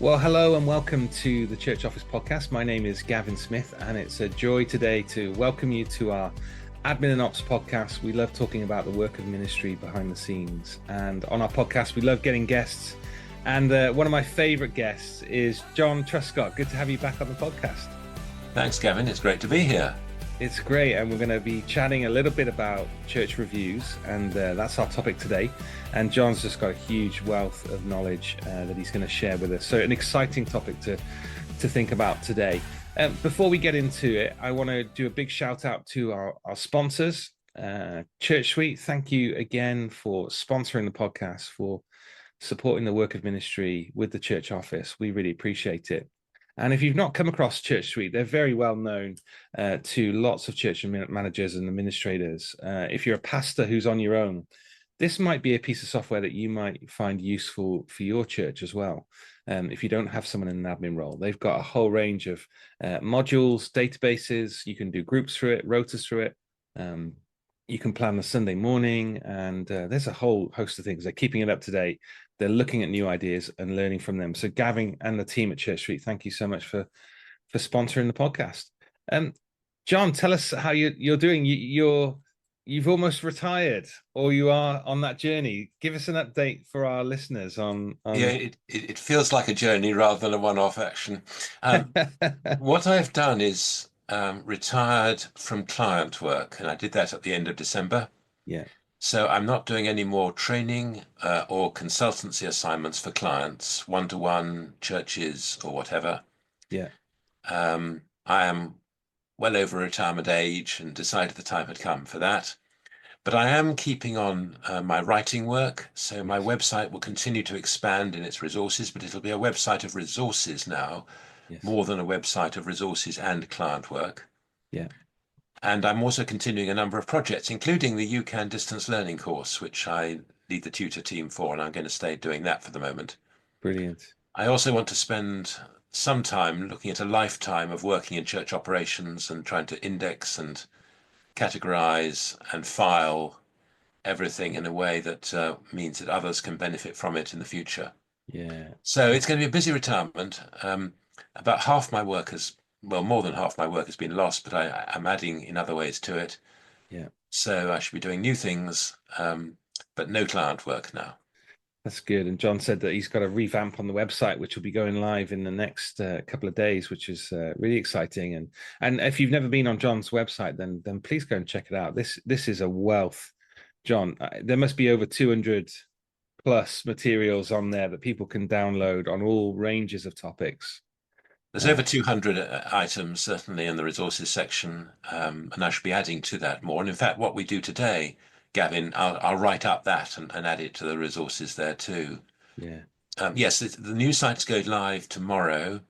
Well, hello and welcome to the Church Office Podcast. My name is Gavin Smith, and it's a joy today to welcome you to our Admin and Ops podcast. We love talking about the work of ministry behind the scenes. And on our podcast, we love getting guests. And one of my favorite guests is John Truscott. Good to have you back on the podcast. Thanks, Gavin. It's great to be here. It's great, and we're going to be chatting a little bit about church reviews, and that's our topic today. And John's just got a huge wealth of knowledge that he's going to share with us. So an exciting topic to think about today. Before we get into it, I want to do a big shout out to our sponsors, Church Suite. Thank you again for sponsoring the podcast, for supporting the work of ministry with the church office. We really appreciate it. And if you've not come across Church Suite, they're very well known to lots of church managers and administrators. If you're a pastor who's on your own, this might be a piece of software that you might find useful for your church as well. If you don't have someone in an admin role, they've got a whole range of modules, databases. You can do groups through it, rotas through it. You can plan the Sunday morning, and there's a whole host of things. They're keeping it up to date. They're looking at new ideas and learning from them. So Gavin and the team at Church Suite, thank you so much for sponsoring the podcast. John, tell us how you're doing. You've almost retired, or you are on that journey. Give us an update for our listeners on... Yeah, it feels like a journey rather than a one-off action. What I've done is retired from client work, and I did that at the end of December. Yeah. So I'm not doing any more training or consultancy assignments for clients, one-to-one, churches, or whatever. Yeah. I am well over retirement age and decided the time had come for that. But I am keeping on my writing work. So my website will continue to expand in its resources, but it'll be a website of resources now, more than a website of resources and client work. Yeah. And I'm also continuing a number of projects, including the UCAN distance learning course, which I lead the tutor team for, and I'm going to stay doing that for the moment. Brilliant. I also want to spend some time looking at a lifetime of working in church operations and trying to index and categorize and file everything in a way that means that others can benefit from it in the future. Yeah. So it's going to be a busy retirement. About half my work more than half my work has been lost, but I'm adding in other ways to it. Yeah. So I should be doing new things, but no client work now. That's good. And John said that he's got a revamp on the website, which will be going live in the next couple of days, which is really exciting. And if you've never been on John's website, then please go and check it out. This is a wealth, John. There must be over 200 plus materials on there that people can download on all ranges of topics. There's over 200 items, certainly in the resources section, and I should be adding to that more. And in fact, what we do today, Gavin, I'll write up that and add it to the resources there too. Yeah. Yes, the new sites go live tomorrow,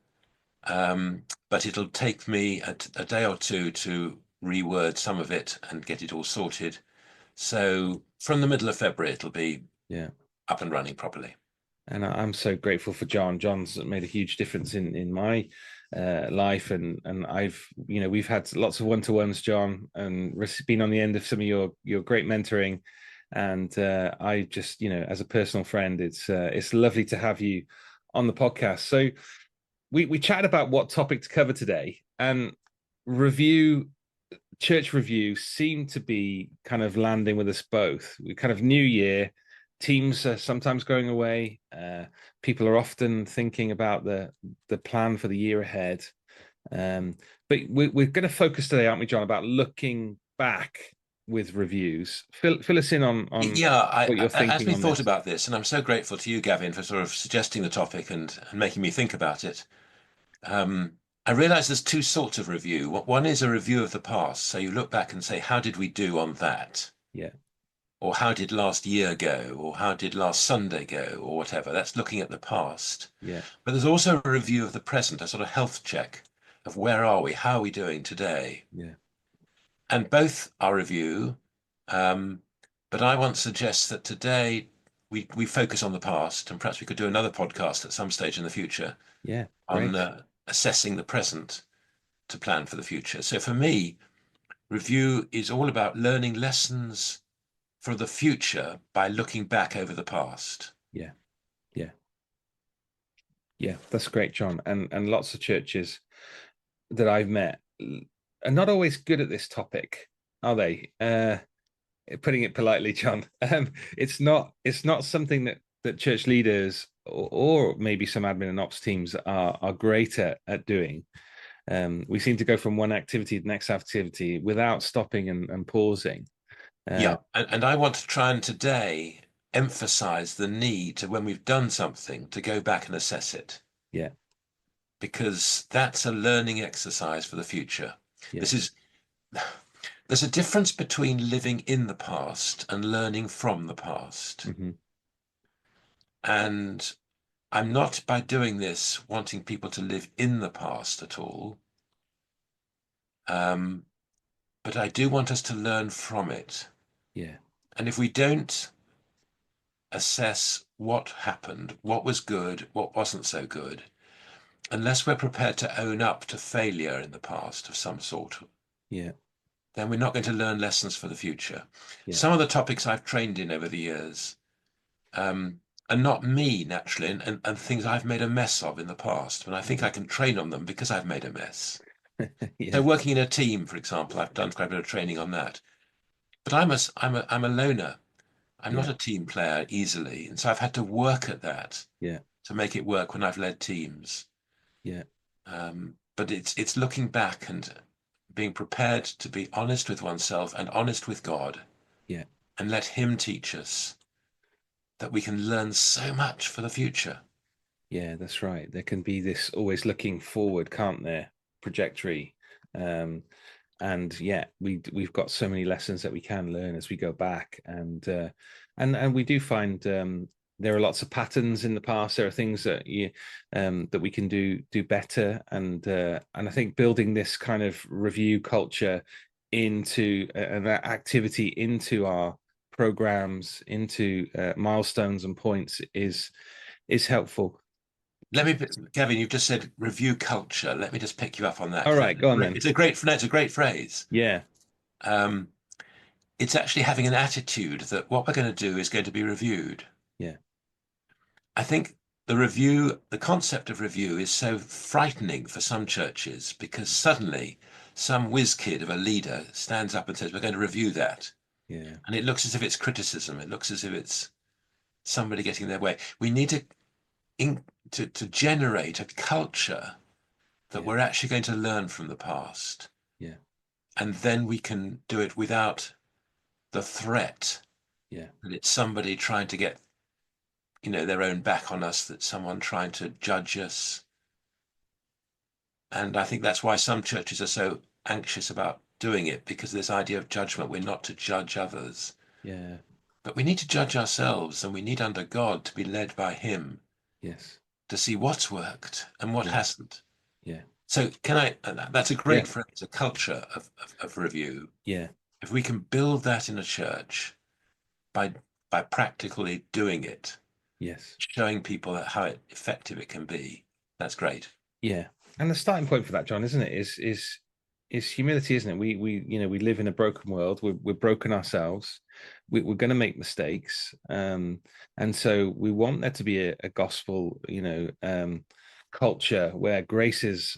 but it'll take me a day or two to reword some of it and get it all sorted. So from the middle of February, it'll be up and running properly. And I'm so grateful for John. John's made a huge difference in my life, and we've had lots of one-to-ones, John, and been on the end of some of your great mentoring. And I just, as a personal friend, it's lovely to have you on the podcast. So we chatted about what topic to cover today, and church review seemed to be kind of landing with us both. We kind of new year. Teams are sometimes going away. People are often thinking about the plan for the year ahead. But we're going to focus today, aren't we, John, about looking back with reviews. Fill us in on what you're thinking. As we thought about this, and I'm so grateful to you, Gavin, for sort of suggesting the topic and making me think about it. I realize there's two sorts of review. One is a review of the past. So you look back and say, how did we do on that? Yeah. Or how did last year go? Or how did last Sunday go? Or whatever. That's looking at the past. Yeah. But there's also a review of the present, a sort of health check of where are we? How are we doing today? Yeah. And both are review. But I want to suggest that today we focus on the past, and perhaps we could do another podcast at some stage in the future on assessing the present to plan for the future. So for me, review is all about learning lessons for the future by looking back over the past. Yeah. Yeah, that's great, John. And lots of churches that I've met are not always good at this topic, are they? Putting it politely, John. It's not something that church leaders or maybe some admin and ops teams are great at doing. We seem to go from one activity to the next activity without stopping and pausing. Yeah, and I want to try and today emphasize the need to, when we've done something, to go back and assess it, Yeah, because that's a learning exercise for the future. This yes, is There's a difference between living in the past and learning from the past. hmm And I'm not, by doing this, wanting people to live in the past at all. Um, but I do want us to learn from it. yeah, And if we don't assess what happened, what was good, what wasn't so good, unless we're prepared to own up to failure in the past of some sort, yeah, then we're not going to learn lessons for the future. yeah, Some of the topics I've trained in over the years, um, and not me naturally, and things I've made a mess of in the past. But I think hmm I can train on them because I've made a mess. So yeah, working in a team, for example, I've done quite a bit of training on that. But I'm a loner. I'm not yeah, a team player easily, and so I've had to work at that yeah, to make it work when I've led teams. yeah, But it's looking back and being prepared to be honest with oneself and honest with God, yeah. and let Him teach us that we can learn so much for the future. Yeah, that's right. There can be this always looking forward, can't there? Trajectory. Um, and yeah, we've got so many lessons that we can learn as we go back, and we do find there are lots of patterns in the past. There are things that we can do better, and I think building this kind of review culture into and that activity into our programs, into milestones and points is helpful. Let me, Gavin, you've just said review culture. Let me just pick you up on that All because right, go on then. it's a great, no, it's a great phrase. Yeah, Um, it's actually having an attitude that what we're going to do is going to be reviewed. yeah, I think the concept of review is so frightening for some churches because suddenly some whiz kid of a leader stands up and says, we're going to review that. yeah, And it looks as if it's criticism. It looks as if it's somebody getting their way. We need to generate a culture that yeah, we're actually going to learn from the past. yeah, And then we can do it without the threat yeah, that it's somebody trying to get, their own back on us, that someone trying to judge us. And I think that's why some churches are so anxious about doing it, because this idea of judgment, we're not to judge others, yeah, but we need to judge ourselves, and we need under God to be led by Him yes, to see what's worked and what yeah, hasn't. yeah, So that's a yeah, great phrase, a culture of review. yeah, If we can build that in a church by by practically doing it, yes, showing people how effective it can be, that's great. yeah. And the starting point for that, John, isn't it? Is humility, isn't it? We live in a broken world. We're broken ourselves. We're going to make mistakes, and so we want there to be a gospel, culture where grace is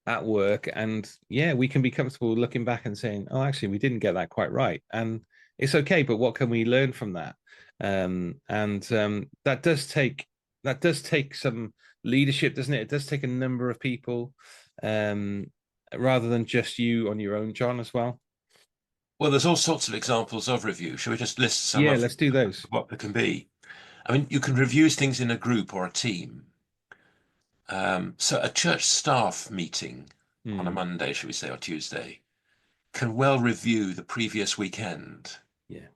at work, and yeah, we can be comfortable looking back and saying, oh, actually we didn't get that quite right, and it's okay, but what can we learn from that? And that does take some leadership, doesn't it? It does take a number of people, um rather than just you on your own, John, as well. Well, there's all sorts of examples of review. Shall we just list some Yeah, of let's do those. what there can be? I mean, you can review things in a group or a team. So a church staff meeting on a Hmm. Monday, should we say, or Tuesday, can well review the previous weekend. Yeah,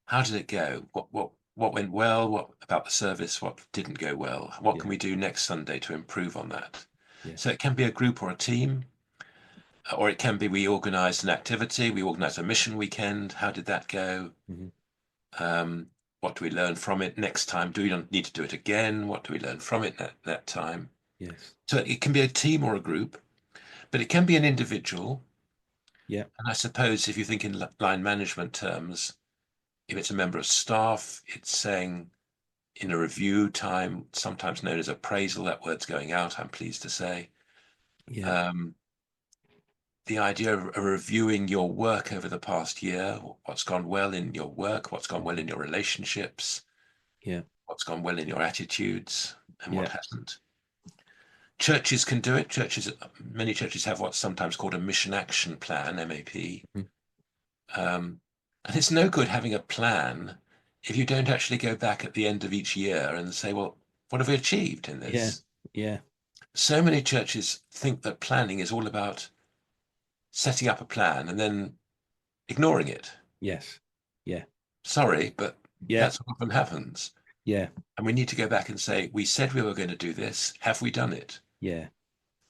How did it go? What went well? What about the service? What didn't go well? What can yeah, we do next Sunday to improve on that? So yes. it can be a group or a team, or it can be we organised an activity, we organised a mission weekend. How did that go? Hmm. Um, what do we learn from it next time? Do we not need to do it again? What do we learn from it that time? Yes. So it can be a team or a group, but it can be an individual. Yeah. And I suppose if you think in line management terms, if it's a member of staff, it's saying, in a review time, sometimes known as appraisal. That word's going out, I'm pleased to say. Yeah. The idea of reviewing your work over the past year, what's gone well in your work, what's gone well in your relationships, Yeah. what's gone well in your attitudes, and what Yeah. hasn't. Churches can do it. Many churches have what's sometimes called a mission action plan, MAP. Mhm. And it's no good having a plan if you don't actually go back at the end of each year and say, well, what have we achieved in Yeah. this? Yeah. So many churches think that planning is all about setting up a plan and then ignoring it. Yes. Yeah. Sorry, but Yeah. that's what often happens. Yeah. And we need to go back and say, we said we were going to do this. Have we done it? Yeah.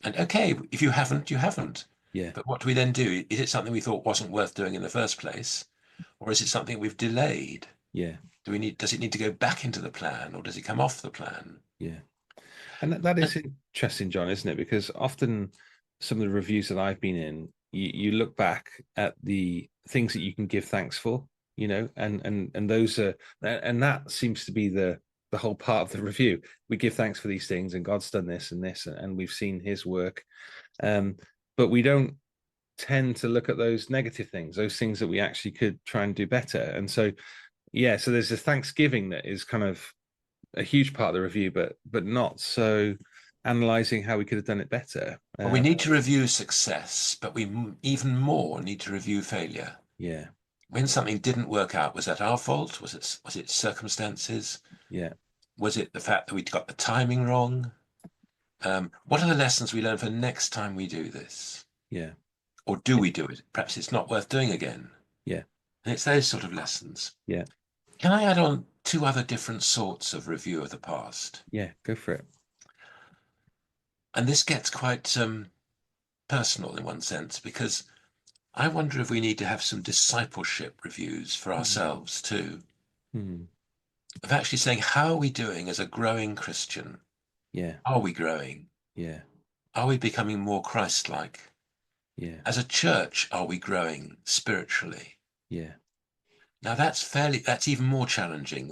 And okay, if you haven't, you haven't. Yeah. But what do we then do? Is it something we thought wasn't worth doing in the first place? Or is it something we've delayed? Yeah. Does it need to go back into the plan, or does it come off the plan? Yeah. And that is interesting, John, isn't it? Because often some of the reviews that I've been in, you look back at the things that you can give thanks for, and those are, and that seems to be the whole part of the review. We give thanks for these things, and God's done this and this, and we've seen His work, but we don't tend to look at those negative things, those things that we actually could try and do better. And so, yeah, so there's a Thanksgiving that is kind of a huge part of the review, but not so analyzing how we could have done it better. Well, we need to review success, but we even more need to review failure. Yeah. When something didn't work out, was that our fault? Was it circumstances? Yeah. Was it the fact that we got the timing wrong? What are the lessons we learn for next time we do this? Yeah. Or do we do it? Perhaps it's not worth doing again. Yeah. And it's those sort of lessons. Yeah. Can I add on two other different sorts of review of the past? Yeah. Go for it. And this gets quite personal in one sense, because I wonder if we need to have some discipleship reviews for ourselves too. Mm. Of actually saying, how are we doing as a growing Christian? Yeah. Are we growing? Yeah. Are we becoming more Christ-like? Yeah. As a church, are we growing spiritually? Yeah. Now that's even more challenging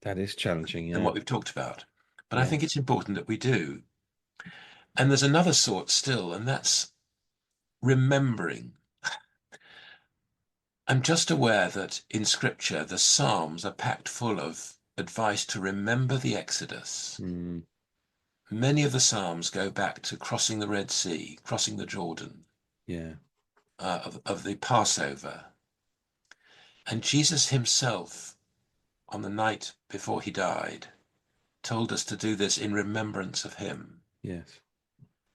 That is challenging. than Yeah. what we've talked about. But I Yeah. think it's important that we do. And there's another sort still, and that's remembering. I'm just aware that in Scripture, the Psalms are packed full of advice to remember the Exodus. Mm. Many of the Psalms go back to crossing the Red Sea, crossing the Jordan, Yeah. of the Passover. And Jesus himself, on the night before he died, told us to do this in remembrance of him. Yes.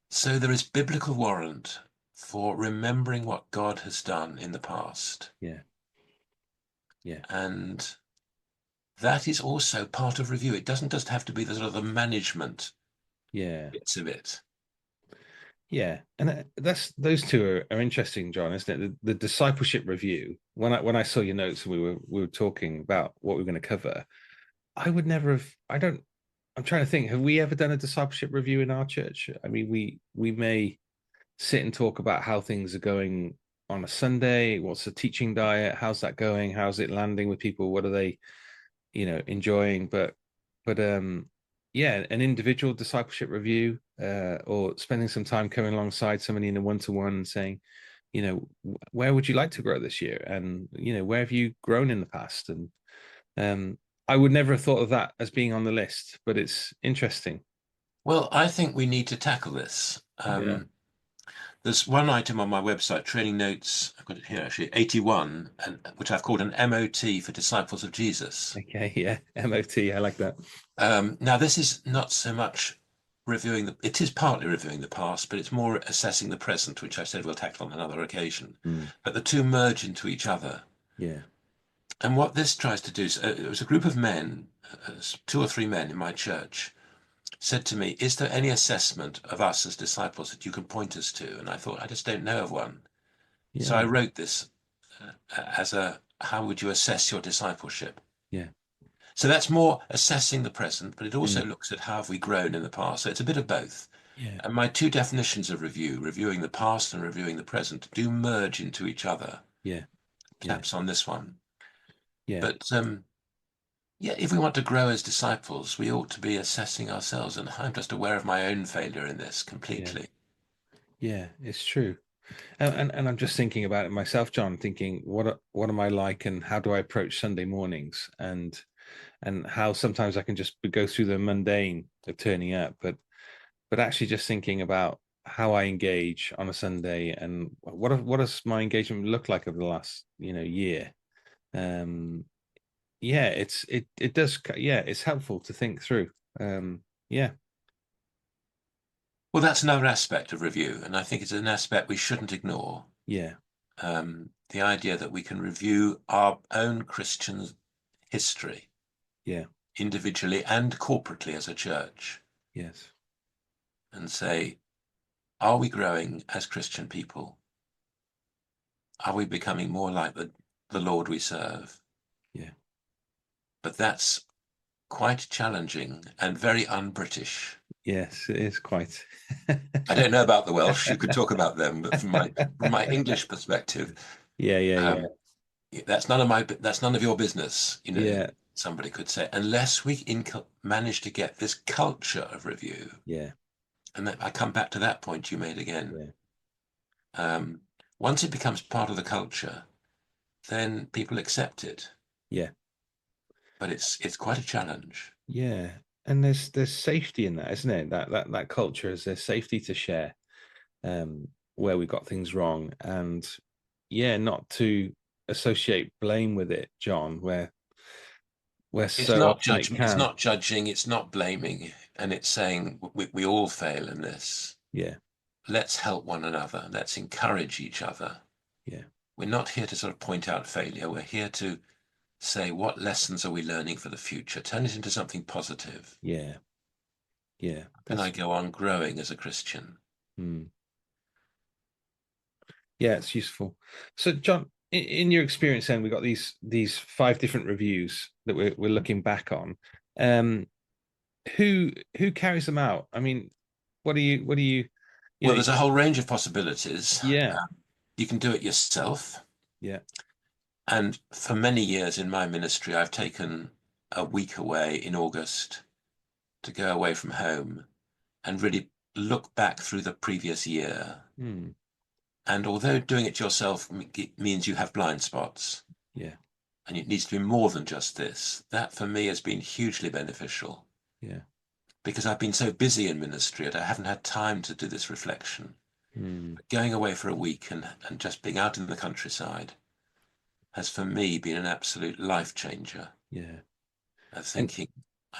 So there is biblical warrant for remembering what God has done in the past. Yeah. Yeah. And that is also part of review. It doesn't just have to be the sort of the management Yeah. bits of it. Yeah, and that's those two are interesting, John, isn't it? The discipleship review. When I saw your notes and we were talking about what we are going to cover, I would never have. I don't. I'm trying to think. Have we ever done a discipleship review in our church? I mean, we may sit and talk about how things are going on a Sunday. What's the teaching diet? How's that going? How's it landing with people? What are they, enjoying? But yeah, an individual discipleship review, or spending some time coming alongside somebody in a one-to-one and saying, where would you like to grow this year, and where have you grown in the past? And I would never have thought of that as being on the list, but it's interesting. Well, I think we need to tackle this. Yeah. There's one item on my website, training notes, I've got it here actually, 81, which I've called an MOT for Disciples of Jesus. Okay. Yeah. MOT. I like that. Now, this is not so much it is partly reviewing the past, but it's more assessing the present, which I said we'll tackle on another occasion. Mm. But the two merge into each other. Yeah. And what this tries to do is, it was a group of men, two or three men in my church, said to me, is there any assessment of us as disciples that you can point us to? And I thought, I just don't know of one. Yeah. So I wrote this as how would you assess your discipleship? Yeah. So that's more assessing the present, but it also Mm. looks at how have we grown in the past. So it's a bit of both. Yeah. And my two definitions of review, reviewing the past and reviewing the present, do merge into each other. Yeah. Yeah. Perhaps on this one. Yeah. But Yeah, if we want to grow as disciples, we ought to be assessing ourselves, and I'm just aware of my own failure in this Yeah, completely. yeah, it's true. And I'm just thinking about it myself, John, thinking what am I like and how do I approach Sunday mornings and how sometimes I can just go through the mundane of turning up, but actually just thinking about how I engage on a Sunday and what does my engagement look like over the last year. Um, yeah, it does. Yeah, it's helpful to think through. Yeah, Well, that's another aspect of review, and I think it's an aspect we shouldn't ignore. yeah, The idea that we can review our own Christian history yeah, individually and corporately as a church yes, and say, are we growing as Christian people? Are we becoming more like the Lord we serve? yeah, But that's quite challenging and very un-British. yes. It is quite. I don't know about the Welsh. You could talk about them, but from my English perspective, Yeah, yeah, yeah, um, that's none of your business. yeah, Somebody could say, unless we manage to get this culture of review, yeah, and I come back to that point you made again. yeah, Um, Once it becomes part of the culture, then people accept it, yeah, but it's quite a challenge. yeah. And there's safety in that, isn't it? That culture is there's safety to share where we got things wrong, and yeah, not to associate blame with it, John, where It's so not often it judgment, it's can. not judging, it's not blaming, and it's saying we all fail in this. Yeah, Let's help one another. Let's encourage each other. yeah, We're not here to sort of point out failure. We're here to say, what lessons are we learning for the future? Turn it into something positive. yeah, yeah. Can I That's go on growing as a Christian? hmm. Yeah, it's useful. So, John, in your experience, then we got these five different reviews that we're looking back on. Um, who carries them out? I mean, what do you you Well, know? there's a whole range of possibilities. Yeah, You can do it yourself. yeah, And for many years in my ministry, I've taken a week away in August to go away from home and really look back through the previous year. hmm, And although doing it yourself means you have blind spots, yeah, and it needs to be more than just this, that for me has been hugely beneficial yeah, because I've been so busy in ministry and I haven't had time to do this reflection. hmm, But going away for a week and just being out in the countryside has for me been an absolute life changer yeah, of and thinking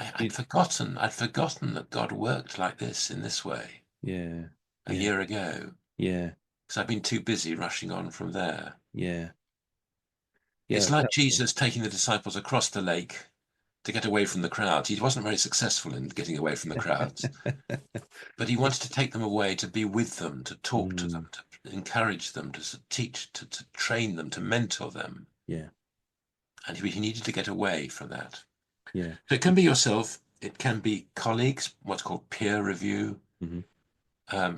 it, I'd forgotten that God worked like this in this way yeah, a yeah, year ago yeah, because I've been too busy rushing on from there. yeah, yeah. It's That's like helpful. Jesus taking the disciples across the lake to get away from the crowds. He wasn't very successful in getting away from the crowds, but he wanted to take them away to be with them, to talk to them, Hmm, to encourage them, to teach, to train them, to mentor them. yeah, And he needed to get away from that. yeah, So it can be yourself, it can be colleagues, what's called peer review. hmm,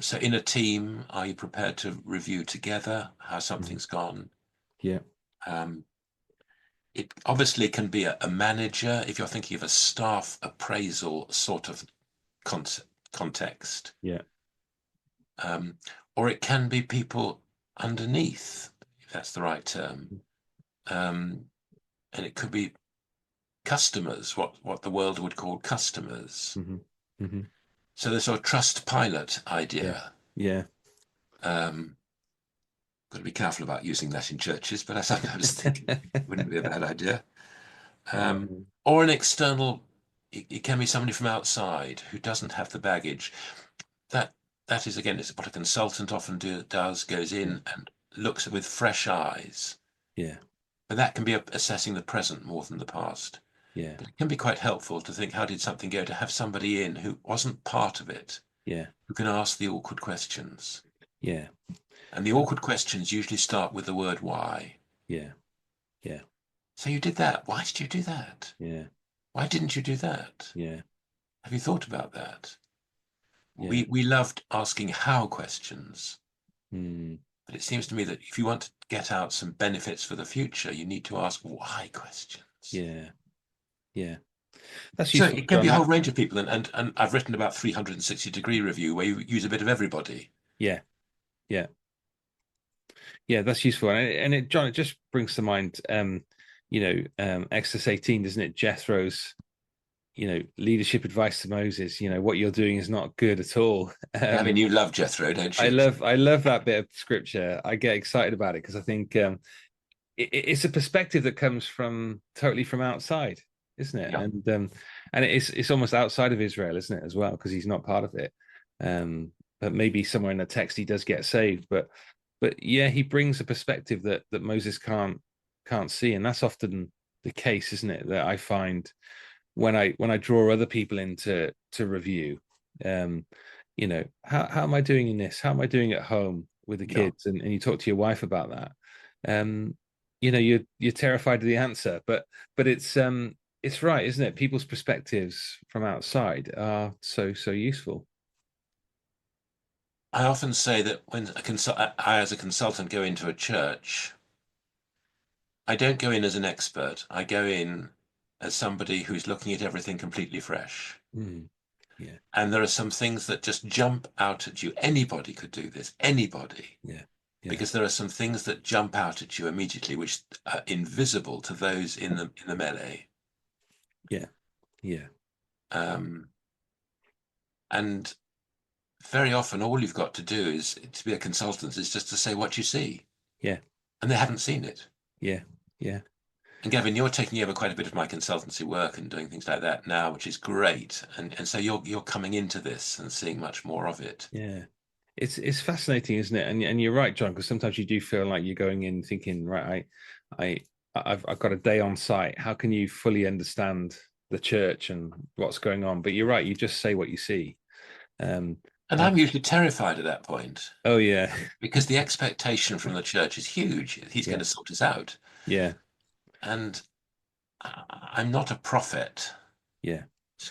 So in a team, are you prepared to review together how hmm, something's gone? yeah, Um, it obviously can be a manager if you're thinking of a staff appraisal sort of context, yeah, um, or it can be people underneath, if that's the right term, um, and it could be customers, what the world would call customers. hmm, hmm, So the sort of trust pilot yeah, idea. yeah, Um, Got to be careful about using that in churches, but I sometimes think it wouldn't be a bad idea. Um, um, or an external, it can be somebody from outside who doesn't have the baggage. That that is again, it's what a consultant often does, goes yeah, in and looks with fresh eyes. yeah, But that can be assessing the present more than the past. yeah, But it can be quite helpful to think, how did something go? To have somebody in who wasn't part of it, yeah, who can ask the awkward questions. yeah, And the awkward questions usually start with the word why. yeah, yeah, So you did that. Why did you do that? yeah, Why didn't you do that? yeah, Have you thought about that? yeah, We loved asking how questions, hmm, but it seems to me that if you want to get out some benefits for the future, you need to ask why questions. yeah, Yeah. That's So useful, it can be John. a whole That range of people, and I've written about 360-degree review where you use a bit of everybody. yeah, yeah, yeah, that's useful. And John, it just brings to mind Exodus 18, doesn't it? Jethro's, leadership advice to Moses, what you're doing is not good at all. I mean, you love Jethro, don't I you? love I love that bit of scripture. I get excited about it because I think it's a perspective that comes from totally from outside, isn't it? Yeah. And it's almost outside of Israel, isn't it, as well, because he's not part of it. But maybe somewhere in the text he does get saved. But yeah, he brings a perspective that Moses can't see, and that's often the case, isn't it? That I find when I draw other people into to review. Um, how am I doing in this? How am I doing at home with the Yeah. kids? And you talk to your wife about that. Um, you're terrified of the answer, but it's right, isn't it? People's perspectives from outside are so useful. I often say that when I, as a consultant, go into a church, I don't go in as an expert. I go in as somebody who's looking at everything completely fresh. Mm, yeah, And there are some things that just jump out at you. Anybody could do this, anybody, yeah, yeah, because there are some things that jump out at you immediately, which are invisible to those in the melee. yeah, yeah, Um, and very often, all you've got to do is to be a consultant is just to say what you see, yeah, and they haven't seen it. yeah, yeah. And Gavin, you're taking over quite a bit of my consultancy work and doing things like that now, which is great. And so you're coming into this and seeing much more of it. Yeah. It's fascinating, isn't it? And you're right, John, because sometimes you do feel like you're going in thinking, right, I I've got a day on site. How can you fully understand the church and what's going on? But you're right, you just say what you see. Um And and I'm usually terrified at that point oh yeah, because the expectation from the church is huge. He's going yeah, to sort us out. yeah, And I'm not a prophet yeah,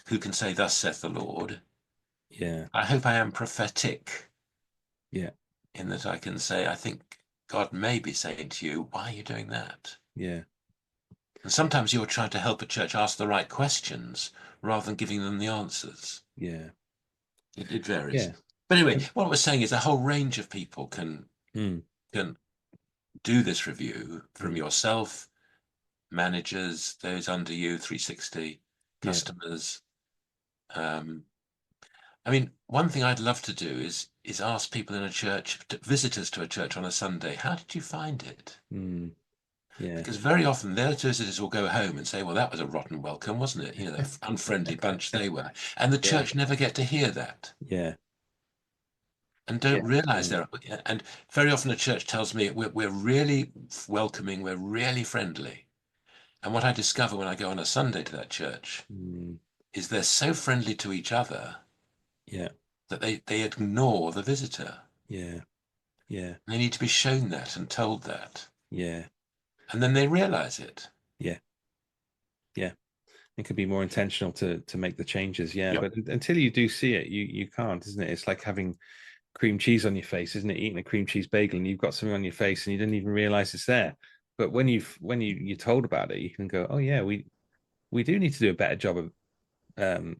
who can say, "Thus saith the Lord." yeah, I hope I am prophetic yeah, in that I can say, I think God may be saying to you, why are you doing that? yeah, And sometimes you're trying to help a church ask the right questions rather than giving them the answers. yeah, It varies. yeah. But anyway, what we're saying is a whole range of people Mm, can do this review, from mm, yourself, managers, those under you, 360, yeah. customers. Um, I mean, one thing I'd love to do is ask people in a church, visitors to a church on a Sunday, how did you find it? Mm, yeah. Because very often their visitors will go home and say, well, that was a rotten welcome, wasn't it? You know, the unfriendly bunch they were. And the Yeah. church never get to hear that Yeah. and Yeah. don't realize Yeah. they're. And very often the church tells me we're really welcoming, we're really friendly. And what I discover when I go on a Sunday to that church Mm, is they're so friendly to each other yeah. that they ignore the visitor. Yeah. Yeah. They need to be shown that and told that. Yeah. And then they realize it. Yeah. Yeah. It could be more intentional to make the changes. Yeah. Yep. But until you do see it, you can't, isn't it? It's like having cream cheese on your face, isn't it? Eating a cream cheese bagel and you've got something on your face and you didn't even realize it's there. But when you're told about it, you can go, oh yeah, we do need to do a better job of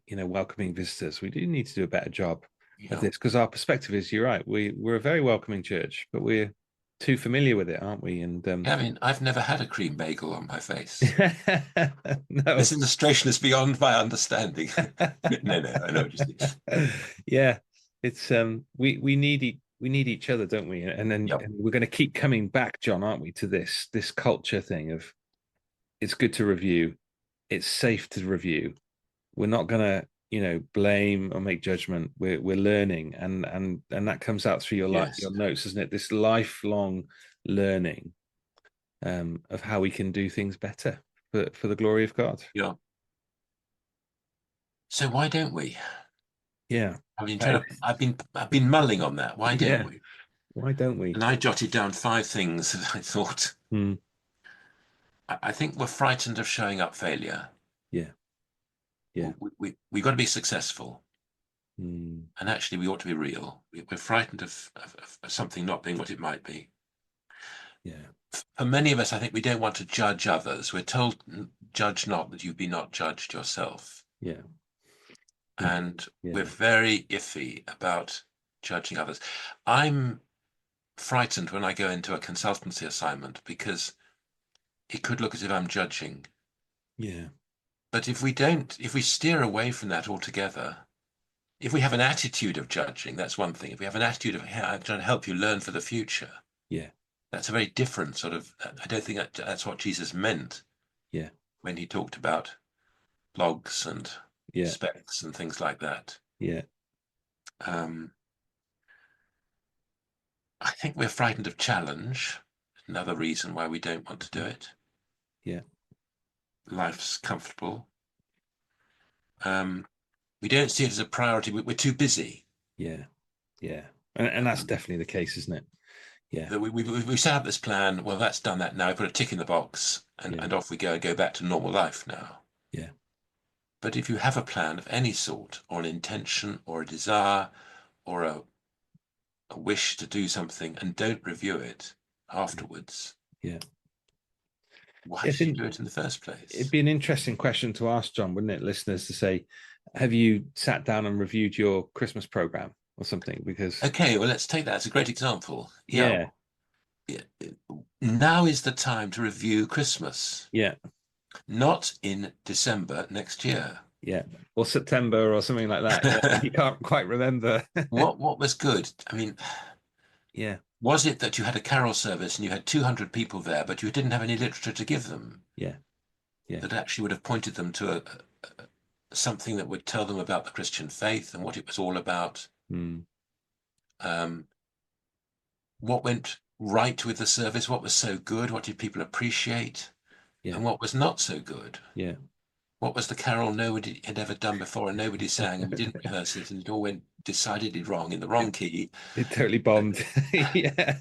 welcoming visitors. We do need to do a better job of Yeah. this because our perspective is, you're right, we're a very welcoming church, but we're too familiar with it, aren't we? And I mean, I've never had a cream bagel on my face. no. This illustration is beyond my understanding. No, no, I know what you mean. Yeah, it's we need each other, don't we? Yep. And we're going to keep coming back, John, aren't we, to this culture thing of it's good to review, it's safe to review. We're not going to blame or make judgment. We're learning, and that comes out through Yes. your notes, isn't it? This lifelong learning of how we can do things better for the glory of God. Yeah. So why don't we? Yeah. Right. I've been mulling on that. Why don't Yeah. we? Why don't we? And I jotted down 5 things that I thought. Hmm. I think we're frightened of showing up failure. Yeah. Yeah. We got to be successful. Hmm. And actually, we ought to be real. We're frightened of something not being what it might be. Yeah. For many of us, I think we don't want to judge others. We're told, judge not that you be not judged yourself. Yeah. Yeah. And we're Yeah. very iffy about judging others. I'm frightened when I go into a consultancy assignment because it could look as if I'm judging. Yeah. But if we steer away from that altogether, if we have an attitude of judging, that's one thing. If we have an attitude of trying to help you learn for the future, Yeah. that's a very different sort of. I don't think that's what Jesus meant. Yeah. When he talked about blogs and Yeah. specs and things like that. Yeah. Um, I think we're frightened of challenge. Another reason why we don't want to do it. Yeah. Life's comfortable. We don't see it as a priority. We're too busy. Yeah. Yeah. And that's definitely the case, isn't it? Yeah. We set up this plan. Well, that's done that now. We put a tick in the box and off we go back to normal life now. Yeah. But if you have a plan of any sort, or an intention, or a desire, or a wish to do something, and don't review it afterwards, Yeah. why did you do it in the first place? It'd be an interesting question to ask, John, wouldn't it, listeners, to say, have you sat down and reviewed your Christmas program or something? Because okay, well, let's take that as a great example. yeah. Now is the time to review Christmas. Yeah. Not in December next year. Yeah. Or September or something like that. Yeah. You can't quite remember. What was good? I mean, yeah. Was it that you had a carol service and you had 200 people there, but you didn't have any literature to give them? Yeah. Yeah. That actually would have pointed them to something that would tell them about the Christian faith and what it was all about. Mm. What went right with the service? What was so good? What did people appreciate? Yeah. And what was not so good? Yeah. What was the carol nobody had ever done before and nobody sang and we didn't rehearse it and it all went decidedly wrong in the wrong key? It totally bombed. yeah.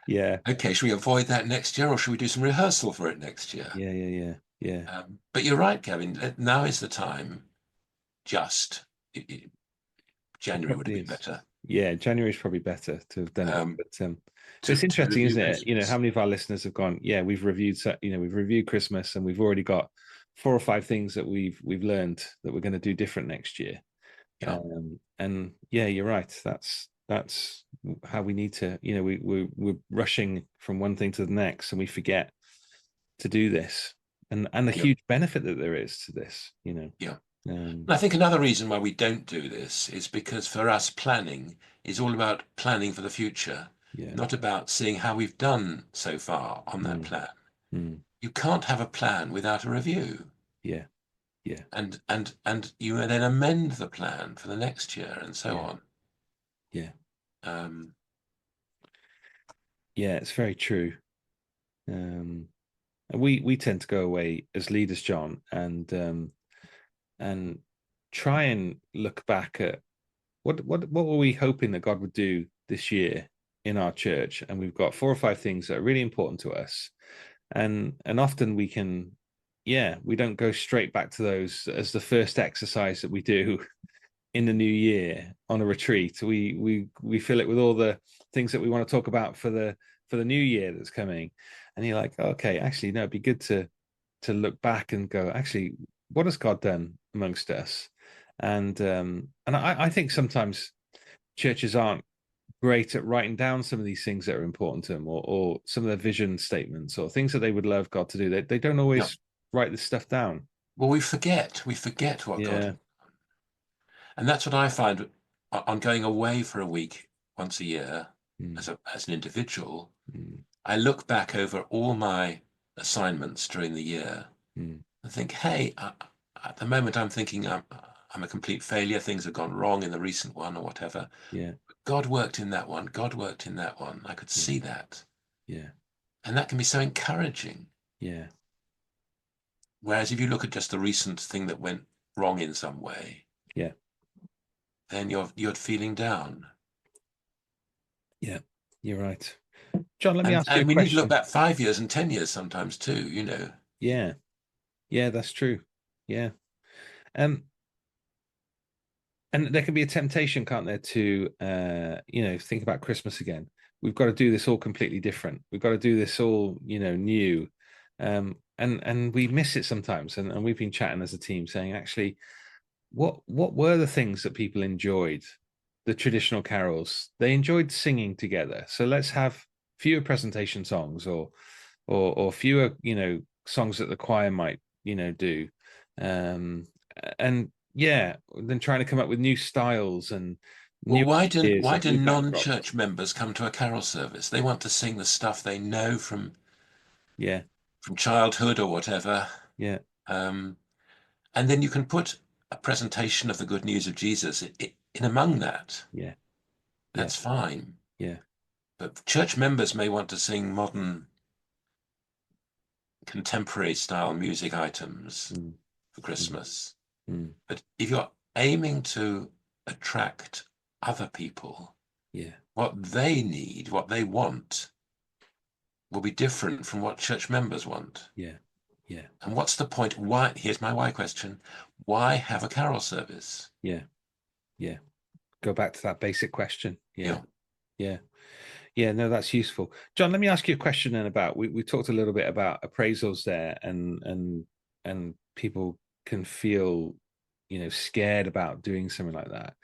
Yeah. Okay, should we avoid that next year or should we do some rehearsal for it next year? Yeah. Yeah. Yeah. Yeah. But you're right, Kevin. Now is the time. January would have been better. Yeah, January is probably better to have done it. But it's interesting, isn't it? How many of our listeners have gone, yeah, we've reviewed Christmas and we've already got 4 or 5 things that we've learned that we're going to do different next year. Yeah. And yeah, you're right. That's how we need to, we're rushing from one thing to the next and we forget to do this. And the huge benefit that there is to this, Yeah. I think another reason why we don't do this is because for us planning is all about planning for the future, not about seeing how we've done so far on that plan. You can't have a plan without a review. Yeah. Yeah. And you then amend the plan for the next year and so on. Yeah. Yeah, it's very true. We tend to go away as leaders, John, and try and look back at what were we hoping that God would do this year in our church, and we've got 4 or 5 things that are really important to us, and often we don't go straight back to those as the first exercise that we do in the new year on a retreat. We fill it with all the things that we want to talk about for the new year that's coming, and you're like, okay, actually no, it'd be good to look back and go, actually, what has God done amongst us? And I think sometimes churches aren't great at writing down some of these things that are important to them, or some of their vision statements or things that they would love God to do. They don't always write this stuff down. Well, we forget what God, and that's what I find on going away for a week once a year as an individual. I look back over all my assignments during the year and think, hey, at the moment I'm thinking I'm a complete failure. Things have gone wrong in the recent one or whatever. Yeah. God worked in that one. God worked in that one. I could see that. Yeah. And that can be so encouraging. Yeah. Whereas if you look at just the recent thing that went wrong in some way, then you're feeling down. Yeah, you're right. John, let me ask you a question. And we need to look back 5 years and 10 years sometimes too, Yeah. Yeah, that's true. Yeah. And there can be a temptation, can't there, to think about Christmas again. we've got to do this all completely different. We've got to do this all, new. And we miss it sometimes. And we've been chatting as a team saying, actually, what were the things that people enjoyed? The traditional carols. They enjoyed singing together. So let's have fewer presentation songs or fewer, songs that the choir might, do. Um, and yeah, then trying to come up with new styles and Well, new ideas why and do new backdrops. non-church members come to a carol service? They want to sing the stuff they know Yeah, from childhood or whatever. yeah, Um, and then you can put a presentation of the good news of Jesus in among that. yeah, yeah, That's fine. yeah. But church members may want to sing modern, contemporary style music items Mm, for mm, Christmas. mm, But if you're aiming to attract other people, yeah, what they need, what they want, will be different from what church members want. yeah, yeah, And what's the point? Why? Here's my why question. Why have a carol service? yeah, yeah. Go back to that basic question. Yeah, Yeah. yeah. Yeah, no, that's useful. John, let me ask you a question then about we talked a little bit about appraisals there and people can feel, scared about doing something like that.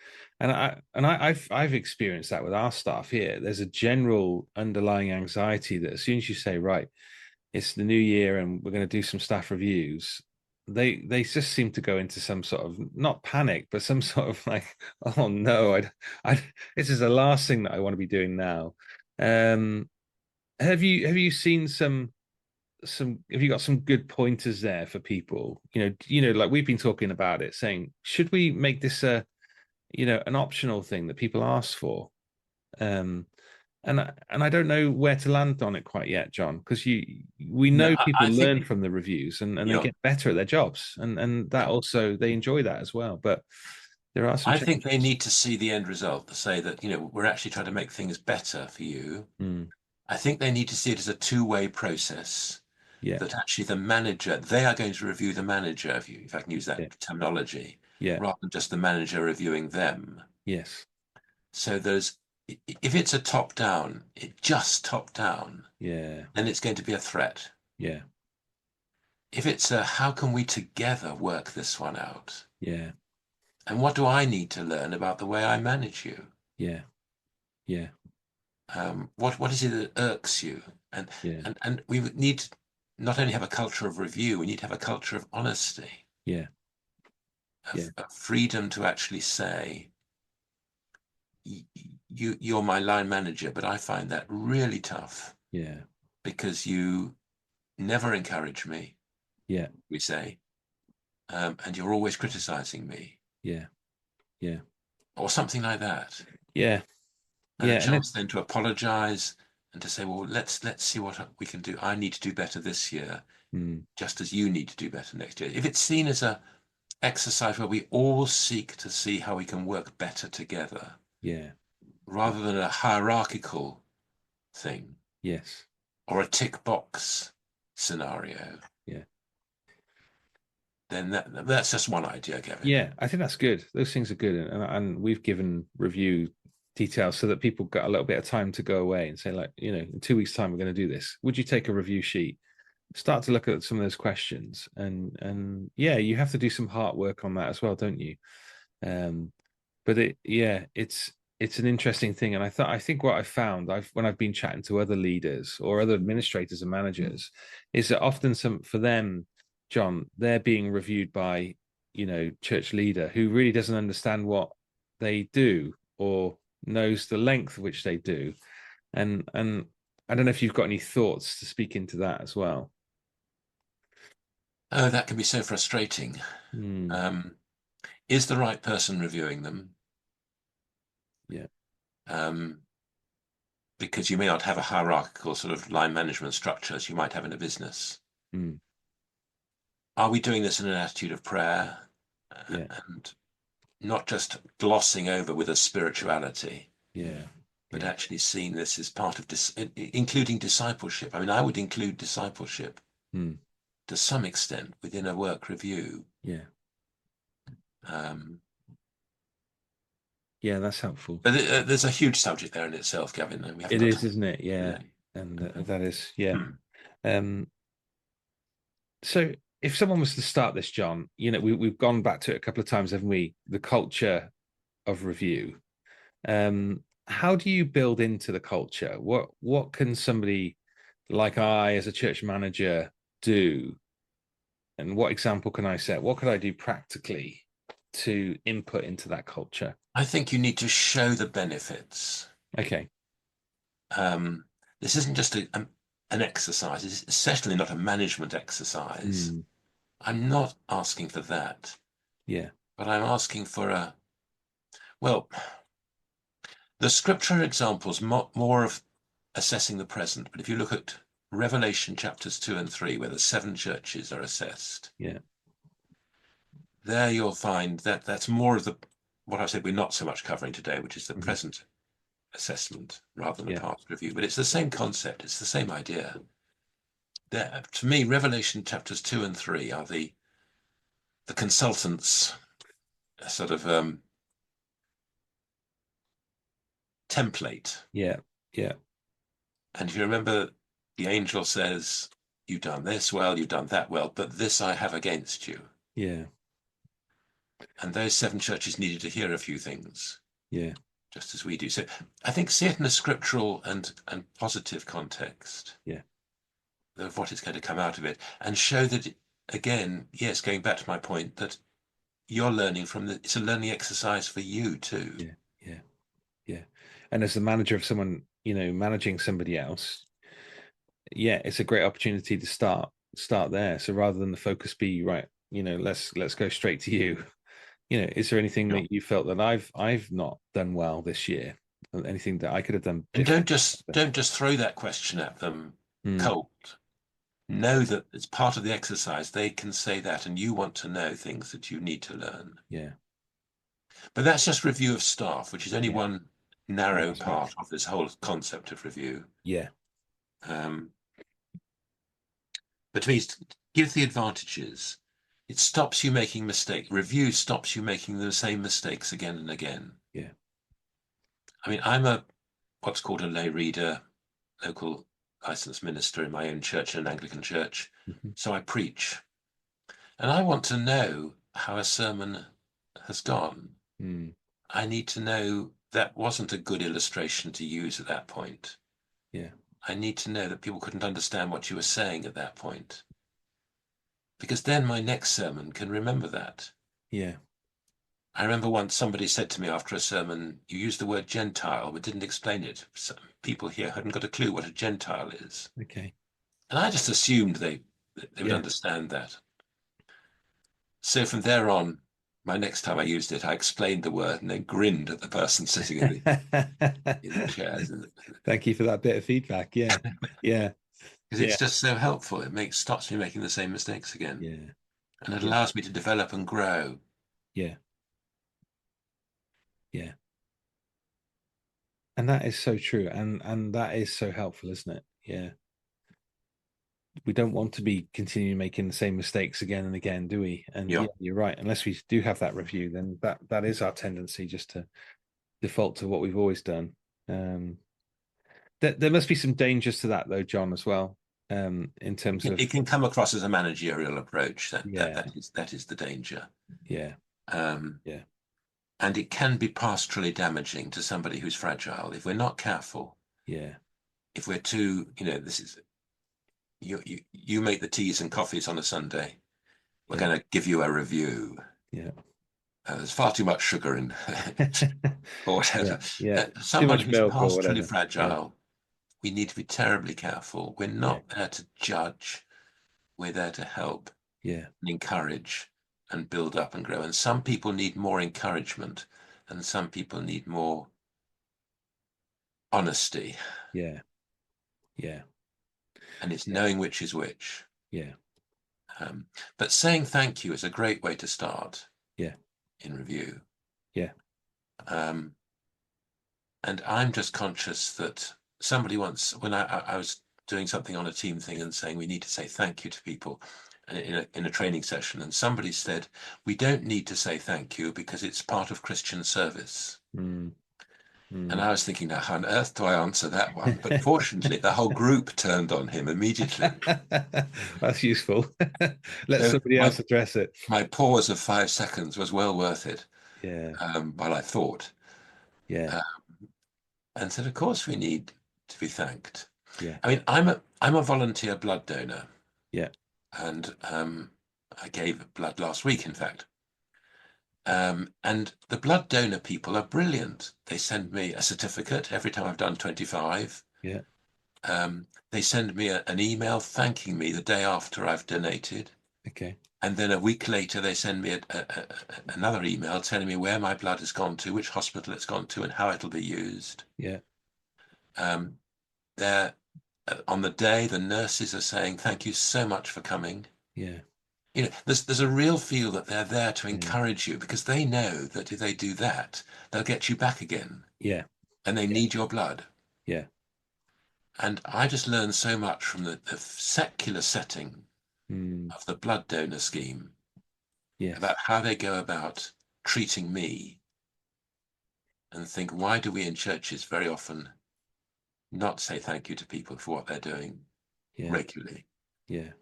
I've experienced that with our staff here. There's a general underlying anxiety that as soon as you say, right, it's the new year and we're going to do some staff reviews, they just seem to go into some sort of not panic, but some sort of like, oh no, I this is the last thing that I want to be doing now. Um, have you seen some have you got some good pointers there for people? Like we've been talking about it, saying should we make this a an optional thing that people ask for? Um, and I don't know where to land on it quite yet, John, because we No, know I people learn think, from the reviews and they yeah, get better at their jobs, and that yeah. also they enjoy that as well. But there are some I think they challenges. need to see the end result to say that, we're actually trying to make things better for you. Mm, I think they need to see it as a two-way process yeah, that actually they are going to review the manager, if I can use yeah, that terminology, yeah, rather than just the manager reviewing them. yes, So if it's a top down, it just top down, yeah, then it's going to be a threat. yeah, If it's a how can we together work this one out? yeah, And what do I need to learn about the way I manage you? yeah, yeah, What is it that irks you? And yeah, and we would need to not only have a culture of review, we need to have a culture of honesty, yeah, yeah, of freedom to actually say, you're my line manager, but I find that really tough yeah, because you never encourage me, yeah, we say, and you're always criticizing me, yeah, yeah, or something like that. yeah, And a yeah, and it, chance then to apologize and to say, well, let's see what we can do. I need to do better this year, mm, just as you need to do better next year. If it's seen as a exercise where we all seek to see how we can work better together, yeah, yeah, rather than a hierarchical thing yes, or a tick box scenario, yeah. then that's just one idea, Kevin. Yeah, I think that's good. Those things are good, and we've given review details so that people got a little bit of time to go away and say, like, in 2 weeks' time we're going to do this. Would you take a review sheet? Start to look at some of those questions, and yeah, you have to do some hard work on that as well, don't you? Um, but it's an interesting thing, and I think what I found when I've been chatting to other leaders or other administrators and managers is that often some for them, John, they're being reviewed by church leader who really doesn't understand what they do or knows the length of which they do, and I don't know if you've got any thoughts to speak into that as well. Oh, that can be so frustrating. Mm, Um, is the right person reviewing them? yeah. Um, because you may not have a hierarchical sort of line management structure as you might have in a business. Mm, Are we doing this in an attitude of prayer yeah. and not just glossing over with a spirituality, Yeah. but Yeah. actually seeing this as part of including discipleship? I mean, I would include discipleship Mm, to some extent within a work review. yeah. Um, Yeah, that's helpful. But there's a huge subject there in itself, Gavin, and we haven't It got is, time isn't it? Yeah, today. and that is, yeah. Hmm. Um, so if someone was to start this, John, we've gone back to it a couple of times, haven't we? The culture of review. How do you build into the culture? What can somebody like I, as a church manager, do? And what example can I set? What could I do practically to input into that culture? I think you need to show the benefits. Okay. Um, this isn't just an exercise. It's certainly not a management exercise. Mm, I'm not asking for that, yeah. but I'm asking for well, the scripture examples more of assessing the present. But if you look at Revelation chapters 2 and 3, where the 7 churches are assessed, Yeah. there you'll find that that's more of what I said we're not so much covering today, which is the Mhm. present assessment rather than a Yeah. past review. But it's the same concept, it's the same idea. There, to me, Revelation chapters 2 and 3 are the consultants sort of template. Yeah. Yeah. And if you remember, the angel says, "You've done this well, you've done that well, but this I have against you." Yeah. And those 7 churches needed to hear a few things, Yeah. just as we do. So I think see it in a scriptural and positive context Yeah. of what is going to come out of it, and show that, again, yes, going back to my point, that you're learning it's a learning exercise for you too. Yeah. Yeah. Yeah. And as the manager of someone, managing somebody else, yeah, it's a great opportunity to start there. So rather than the focus be right, let's go straight to you. Is there anything Yeah. that you felt that I've not done well this year? Anything that I could have done And different? don't just throw that question at them Mm, cold. Know that it's part of the exercise. They can say that, and you want to know things that you need to learn. yeah. But that's just review of staff, which is only Yeah. one One narrow aspect. part of this whole concept of review. Yeah. Um, but to me, it gives the advantages. It stops you making mistakes. Review stops you making the same mistakes again and again. Yeah. I mean, what's called a lay reader, local licensed minister in my own church, an Anglican church. Mhm. So I preach. And I want to know how a sermon has gone. Mm, I need to know that wasn't a good illustration to use at that point. yeah. I need to know that people couldn't understand what you were saying at that point. Because then my next sermon can remember that. Yeah. I remember once somebody said to me after a sermon, "You used the word Gentile, but didn't explain it. Some people here hadn't got a clue what a Gentile is." Okay. And I just assumed they would Yeah. understand that. So from there on, my next time I used it, I explained the word and then grinned at the person sitting in the chairs. Thank you for that bit of feedback. Yeah. Yeah. Because Yeah. it's just so helpful. Stops me making the same mistakes again. Yeah. And it Yeah. allows me to develop and grow. Yeah. Yeah. And that is so true. And that is so helpful, isn't it? Yeah. We don't want to be continuing making the same mistakes again and again, do we? And Yeah. yeah, you're right. Unless we do have that review, then that is our tendency, just to default to what we've always done. Um, there must be some dangers to that, though, John, as well. In terms of, It can come across as a managerial approach. yeah, That is the danger. yeah, Um, yeah, and it can be pastorally damaging to somebody who's fragile if we're not careful. yeah, If we're too, this is you make the teas and coffees on a Sunday. We're yeah, going to give you a review. yeah, There's far too much sugar in, or yeah, whatever. yeah. Too Somebody much who's milk or pastorally whatever. Yeah, fragile, we need to be terribly careful. We're yeah, not there to judge. We're there to help yeah, and encourage and build up and grow. And some people need more encouragement, and some people need more honesty. yeah, yeah, And it's yeah, knowing which is which. yeah, But saying thank you is a great way to start yeah, in review. yeah, Um, and I'm just conscious that somebody once, when I was doing something on a team thing and saying we need to say thank you to people in a training session, and somebody said, "We don't need to say thank you because it's part of Christian service." Mm. And Mm. I was thinking, now, how on earth do I answer that one? But fortunately, the whole group turned on him immediately. That's useful. Let So somebody else address it. my pause of 5 seconds was well worth it, Yeah, while I thought. yeah, Uh, and said, of course, we need to be thanked. yeah, I mean, I'm a volunteer blood donor, yeah. and I gave blood last week, in fact. And the blood donor people are brilliant. They send me a certificate every time I've done 25. Yeah. They send me an email thanking me the day after I've donated. Okay. And then a week later, they send me another email telling me where my blood has gone to, which hospital it's gone to, and how it'll be used. Yeah. Um, they're on the day, the nurses are saying, "Thank you so much for coming." Yeah. There's a real feel that they're there to Yeah. encourage you, because they know that if they do that, they'll get you back again, Yeah. and they Yeah. need your blood. Yeah. And I just learned so much from the secular setting Mm. of the blood donor scheme Yes. about how they go about treating me, and think, why do we in churches very often not say thank you to people for what they're doing Yeah. regularly, Yeah.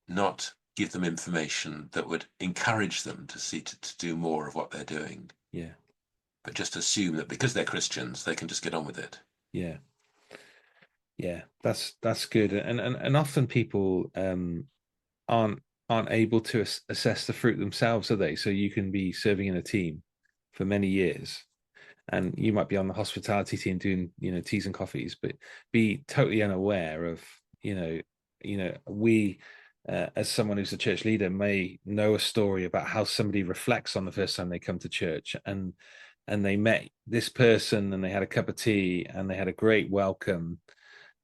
not give them information that would encourage them to do more of what they're doing, Yeah. but just assume that because they're Christians, they can just get on with it. Yeah. Yeah. That's good. And often people aren't aren't able to assess the fruit themselves, are they? So you can be serving in a team for many years, and you might be on the hospitality team doing, teas and coffees, but be totally unaware of, we, as someone who's a church leader, may know a story about how somebody reflects on the first time they come to church, and they met this person and they had a cup of tea and they had a great welcome.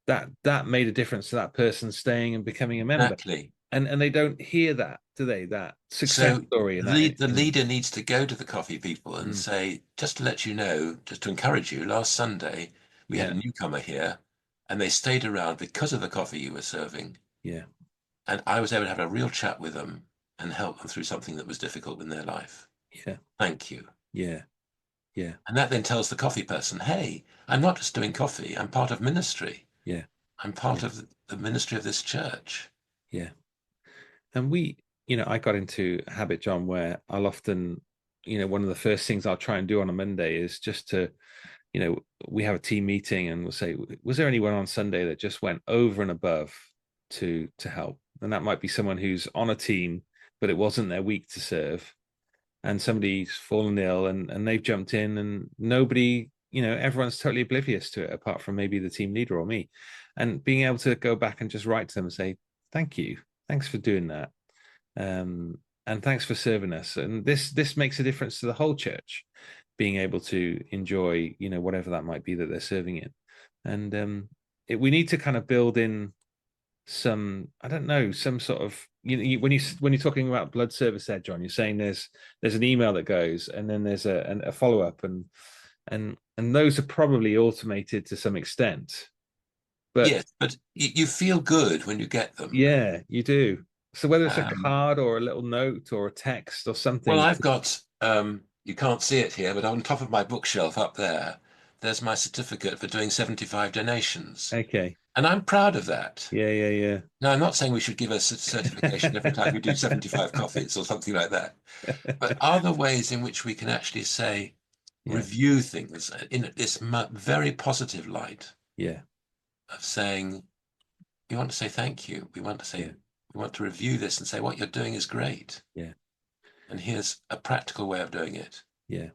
That made a difference to that person staying and becoming a member. Exactly. And they don't hear that, do they? That success So story and that, the leader needs to go to the coffee people and mm, say, just to let you know, just to encourage you, last Sunday we had yeah, a newcomer here, and they stayed around because of the coffee you were serving. yeah, And I was able to have a real chat with them and help them through something that was difficult in their life. yeah, Thank you. yeah, yeah, And that then tells the coffee person, hey, I'm not just doing coffee, I'm part of ministry. yeah, I'm yeah, part of the ministry of this church. yeah. And I got into a habit, John, where I'll often, one of the first things I'll try and do on a Monday is just to, we have a team meeting and we'll say, was there anyone on Sunday that just went over and above to help? And that might be someone who's on a team, but it wasn't their week to serve, and somebody's fallen ill and they've jumped in, and nobody, everyone's totally oblivious to it apart from maybe the team leader or me. And being able to go back and just write to them and say, thank you, thanks for doing that, and thanks for serving us. And this makes a difference to the whole church, being able to enjoy, whatever that might be that they're serving in. And we need to kind of build in some, I don't know, some sort of, when you're talking about blood service there, John, you're saying there's an email that goes, and then there's a follow up, and those are probably automated to some extent, but Yes, but you feel good when you get them. yeah, you do. So whether it's a Um, card or a little note or a text or well, something. I've got, you can't see it here, but on top of my bookshelf up there, there's my certificate for doing 75 donations. Okay. And I'm proud of that. Yeah, yeah, Now, I'm not saying we should give a certification every time we do yeah. 75 coffees or something like that, but are there ways in which we can actually say, Yeah, review things in this very positive light yeah, of saying, we want to say thank you. yeah, We want to review this and say what you're doing is great. yeah, And here's a practical way of doing it. yeah.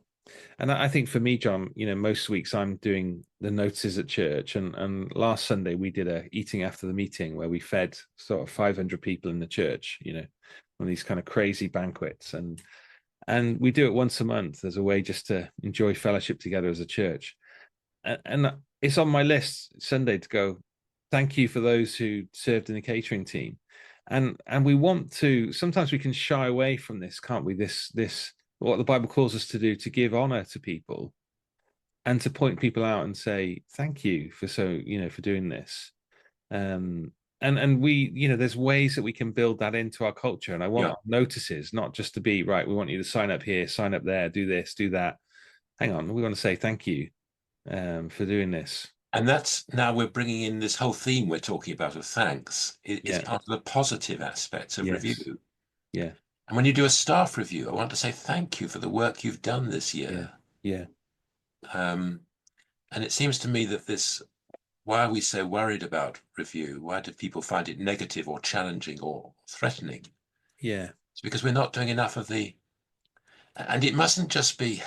And I think for me, John, most weeks I'm doing the notices at church, and last Sunday we did a eating after the meeting where we fed sort of 500 people in the church, on these kind of crazy banquets, and we do it once a month as a way just to enjoy fellowship together as a church. And it's on my list Sunday to go, thank you for those who served in the catering team. And we want to, sometimes we can shy away from this, can't we? This what the Bible calls us to do, to give honor to people and to point people out and say, thank you for for doing this. And we, there's ways that we can build that into our culture. And I want Yeah. our notices not just to be, right, we want you to sign up here, sign up there, do this, do that. hang on, we want to say thank you for doing this. And that's now we're bringing in this whole theme we're talking about of thanks. It's part of the positive aspects of Yes. review. Yeah. And when you do a staff review, I want to say thank you for the work you've done this Yeah. year. Yeah. And it seems to me that this, why are we so worried about review? Why do people find it negative or challenging or threatening? Yeah. It's because we're not doing enough of the, and it mustn't just be,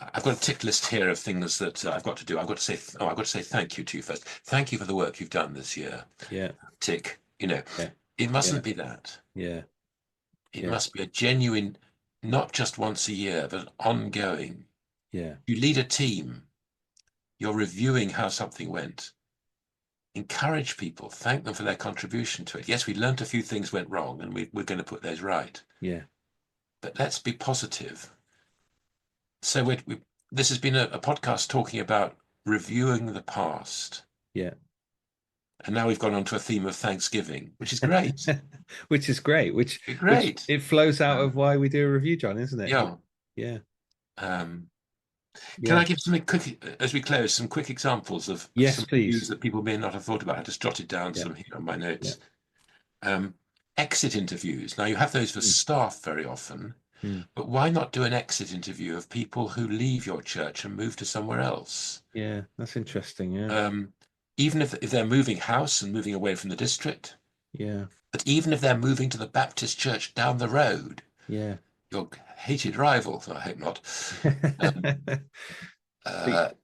I've got a tick list here of things that I've got to do. I've got to say, I've got to say thank you to you first. Thank you for the work you've done this year. Yeah. Tick. Yeah. It mustn't Yeah. be that. Yeah. It Yeah. must be a genuine, not just once a year, but ongoing. Yeah. You lead a team. You're reviewing how something went. Encourage people, thank them for their contribution to it. Yes, we learned a few things went wrong and we're going to put those right. Yeah. But let's be positive. So this has been a podcast talking about reviewing the past. Yeah. And now we've gone on to a theme of Thanksgiving, which is great. Which is great. Which Great. it flows out of why we do a review, John, isn't it? Yeah. Yeah. Can Yeah. I give something quick as we close, some quick examples of Yes, some please. reviews that people may not have thought about? I just jotted down Yeah. some here on my notes. Yeah. Exit interviews. Now you have those for staff very often, but why not do an exit interview of people who leave your church and move to somewhere else? Yeah, that's interesting. Yeah. Even if they're moving house and moving away from the district. Yeah. But even if they're moving to the Baptist church down the road, Yeah. your hated rival, I hope not.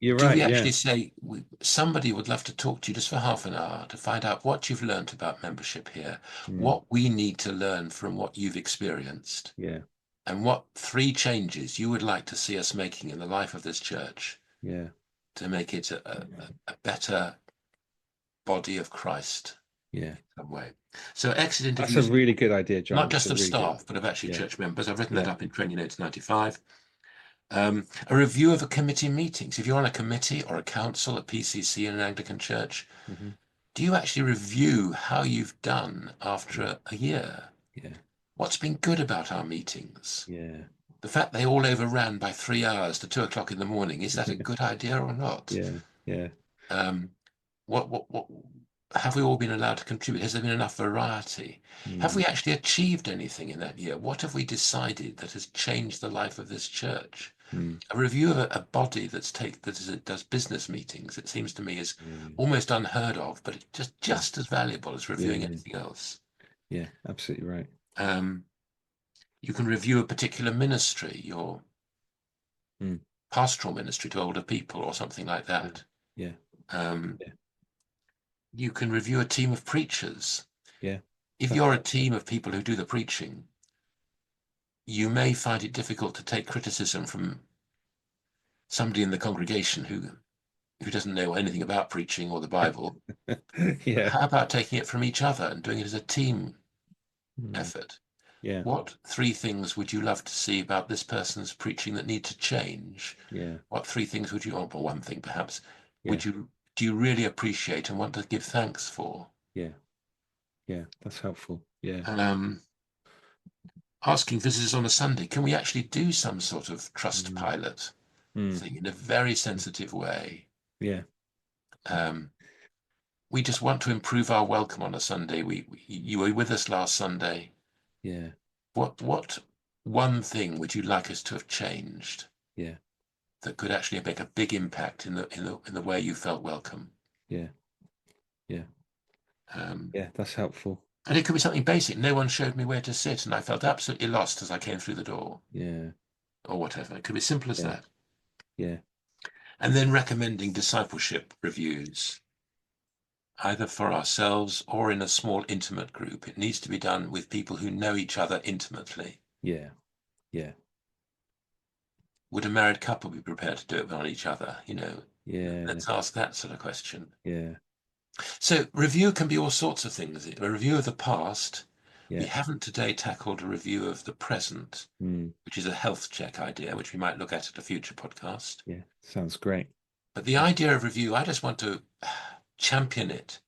You're Do right. we Yeah. actually say somebody would love to talk to you just for half an hour to find out what you've learned about membership here, what we need to learn from what you've experienced, Yeah. and what 3 changes you would like to see us making in the life of this church Yeah. to make it a better body of Christ Yeah. in some way. So exit That's a interviews, really good idea, John. not That's just a of really good. staff, but of actually Yeah. church members. I've written that Yeah. up in Training Notes 95. A review of a committee meetings. If you're on a committee or a council, a PCC in an Anglican church, do you actually review how you've done after a year? Yeah. What's been good about our meetings? Yeah. The fact they all overran by 3 hours to 2 o'clock in the morning, is that a good idea or not? Yeah. Yeah. What have we all been allowed to contribute? Has there been enough variety? Have we actually achieved anything in that year? What have we decided that has changed the life of this church? A review of a body that does business meetings, it seems to me, is almost unheard of, but it's just as valuable as reviewing anything else. Yeah, absolutely right. You can review a particular ministry, your pastoral ministry to older people or something like that. Yeah. You can review a team of preachers. Yeah. If you're a team of people who do the preaching, you may find it difficult to take criticism from somebody in the congregation who doesn't know anything about preaching or the Bible. Yeah. How about taking it from each other and doing it as a team effort? Yeah. What 3 things would you love to see about this person's preaching that need to change? Yeah. What 3 things would you, or 1 thing perhaps, Yeah. do you really appreciate and want to give thanks for? Yeah. Yeah, that's helpful. Yeah. Asking visitors on a Sunday, can we actually do some sort of trust pilot thing in a very sensitive way? Yeah. We just want to improve our welcome on a Sunday. You were with us last Sunday. Yeah. What 1 thing would you like us to have changed? Yeah. That could actually make a big impact in the way you felt welcome. Yeah. Yeah. Yeah, that's helpful. And it could be something basic. No one showed me where to sit, and I felt absolutely lost as I came through the door. Yeah. Or whatever. It could be simple as that. Yeah. And then recommending discipleship reviews, either for ourselves or in a small intimate group. It needs to be done with people who know each other intimately. Yeah. Yeah. Would a married couple be prepared to do it on each other? Yeah. Let's ask that sort of question. Yeah. So review can be all sorts of things. A review of the past. Yeah. We haven't today tackled a review of the present, which is a health check idea, which we might look at a future podcast. Yeah, sounds great. But the idea of review, I just want to champion it.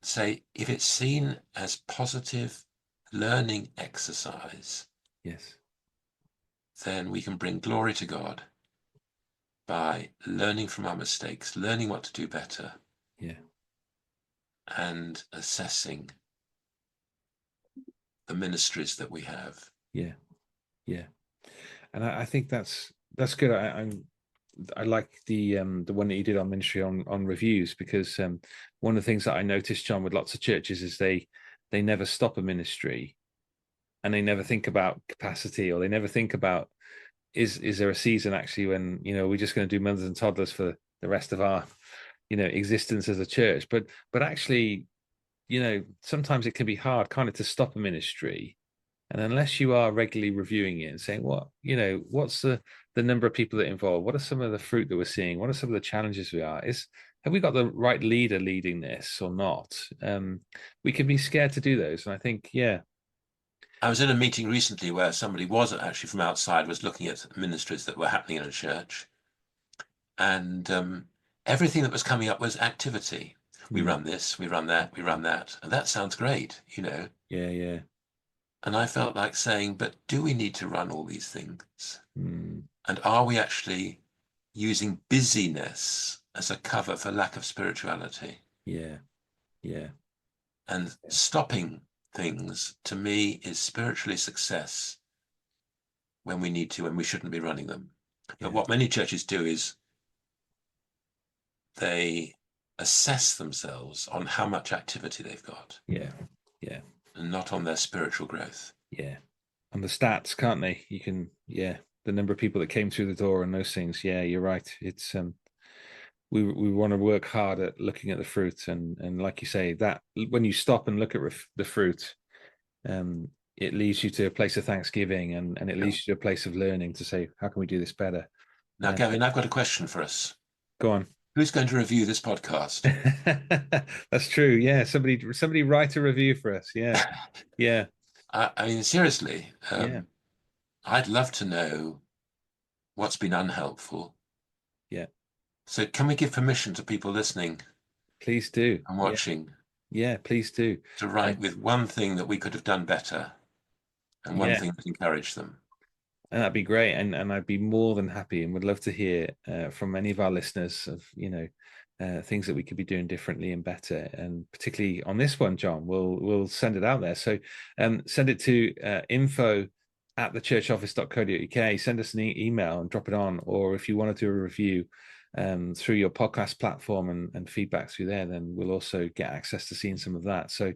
Say, if it's seen as positive learning exercise, yes, then we can bring glory to God by learning from our mistakes, learning what to do better, and assessing the ministries that we have. And I think that's good. I like the one that you did on ministry on reviews, because one of the things that I noticed, John, with lots of churches is they never stop a ministry, and they never think about capacity, or they never think about is there a season actually when we're just going to do mothers and toddlers for the rest of our existence as a church. But actually, sometimes it can be hard kind of to stop a ministry, and unless you are regularly reviewing it and saying, what's the number of people that are involved? What are some of the fruit that we're seeing? What are some of the challenges have we got the right leader leading this or not? We can be scared to do those. And I think, I was in a meeting recently where somebody was actually from outside, was looking at ministries that were happening in a church. And everything that was coming up was activity. We run this, we run that, we run that. And that sounds great, Yeah. And I felt like saying, but do we need to run all these things? Mm. And are we actually using busyness as a cover for lack of spirituality? Yeah. And stopping things, to me, is spiritually success when we need to, and we shouldn't be running them. But what many churches do is they assess themselves on how much activity they've got. Yeah. And not on their spiritual growth. Yeah. And the stats, can't they? You can, the number of people that came through the door and those things. Yeah, you're right. It's we want to work hard at looking at the fruit, and like you say, that when you stop and look at the fruit, it leads you to a place of thanksgiving, and it leads you to a place of learning to say, how can we do this better? Now, Gavin, I've got a question for us. Go on. Who's going to review this podcast? That's true. Yeah, somebody write a review for us. Yeah. I mean, seriously, I'd love to know what's been unhelpful. Yeah. So can we give permission to people listening? Please do. And watching. Yeah, please do. To write with one thing that we could have done better, and one thing that encouraged them. And that'd be great. And I'd be more than happy and would love to hear from any of our listeners of, things that we could be doing differently and better. And particularly on this one, John, we'll send it out there. So send it to info@thechurchoffice.co.uk. Send us an email and drop it on. Or if you want to do a review through your podcast platform and feedback through there, then we'll also get access to seeing some of that. So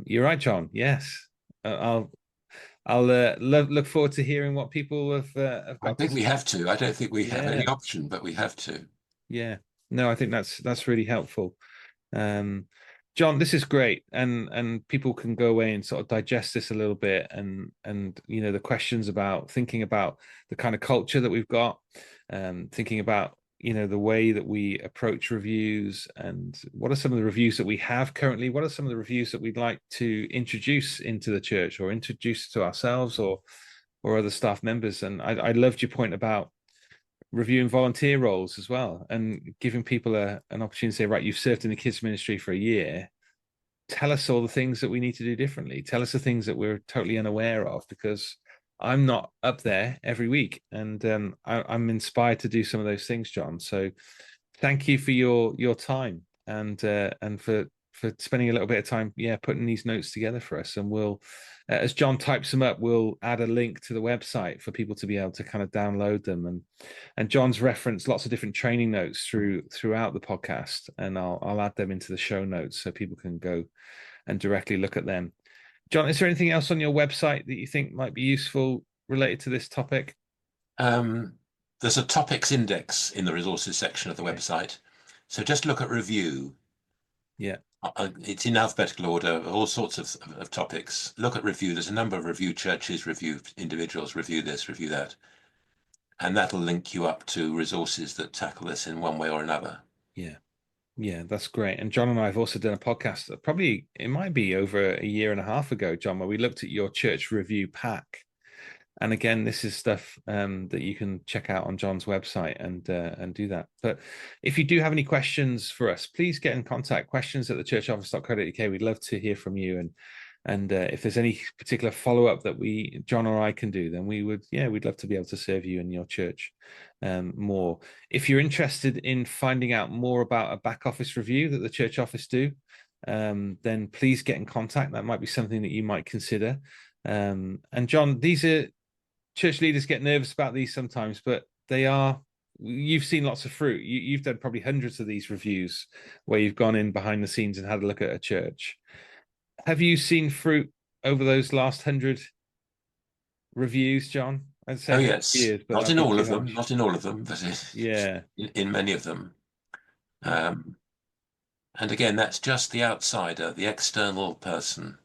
you're right, John. Yes. I'll look forward to hearing what people have got. I think we have to. I don't think we have any option, but we have to. Yeah. No, I think that's really helpful. John, this is great, and people can go away and sort of digest this a little bit, and the questions about thinking about the kind of culture that we've got, thinking about the way that we approach reviews, and what are some of the reviews that we have currently, what are some of the reviews that we'd like to introduce into the church or introduce to ourselves or other staff members. And I loved your point about reviewing volunteer roles as well, and giving people an opportunity to say, right, you've served in the kids ministry for a year, tell us all the things that we need to do differently, tell us the things that we're totally unaware of, because I'm not up there every week, and I'm inspired to do some of those things, John. So thank you for your time and for spending a little bit of time, putting these notes together for us. And we'll, as John types them up, we'll add a link to the website for people to be able to kind of download them. And John's referenced lots of different training notes throughout the podcast, and I'll add them into the show notes so people can go and directly look at them. John, is there anything else on your website that you think might be useful related to this topic? There's a topics index in the resources section of the website. So just look at review. Yeah. It's in alphabetical order, all sorts of topics. Look at review. There's a number of review churches, review individuals, review this, review that. And that'll link you up to resources that tackle this in one way or another. Yeah, that's great. And John and I have also done a podcast, probably it might be over a year and a half ago, John, where we looked at your church review pack. And again, this is stuff that you can check out on John's website and do that. But if you do have any questions for us, please get in contact. Questions@thechurchoffice.co.uk. We'd love to hear from you And if there's any particular follow-up that John or I can do, then we'd love to be able to serve you and your church more. If you're interested in finding out more about a back office review that the church office do, then please get in contact. That might be something that you might consider. And John, these are church leaders get nervous about these sometimes, but you've seen lots of fruit. You've done probably hundreds of these reviews where you've gone in behind the scenes and had a look at a church. Have you seen fruit over those last 100 reviews, John? I'd say yes. Years, but not in all of them. Not in all of them, but in many of them. And again, that's just the outsider, the external person,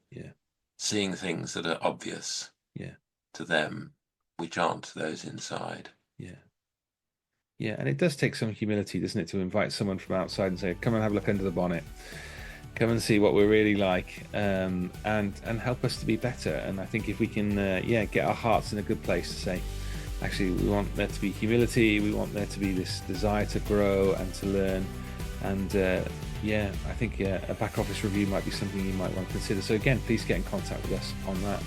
seeing things that are obvious to them, which aren't those inside. Yeah, and it does take some humility, doesn't it, to invite someone from outside and say, come and have a look under the bonnet. Come and see what we're really like, and help us to be better. And I think if we can, get our hearts in a good place to say, actually, we want there to be humility. We want there to be this desire to grow and to learn. And I think a back office review might be something you might want to consider. So again, please get in contact with us on that.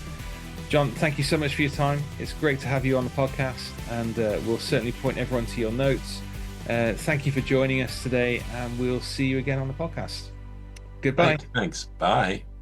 John, thank you so much for your time. It's great to have you on the podcast, and we'll certainly point everyone to your notes. Thank you for joining us today, and we'll see you again on the podcast. Goodbye. Thanks. Bye.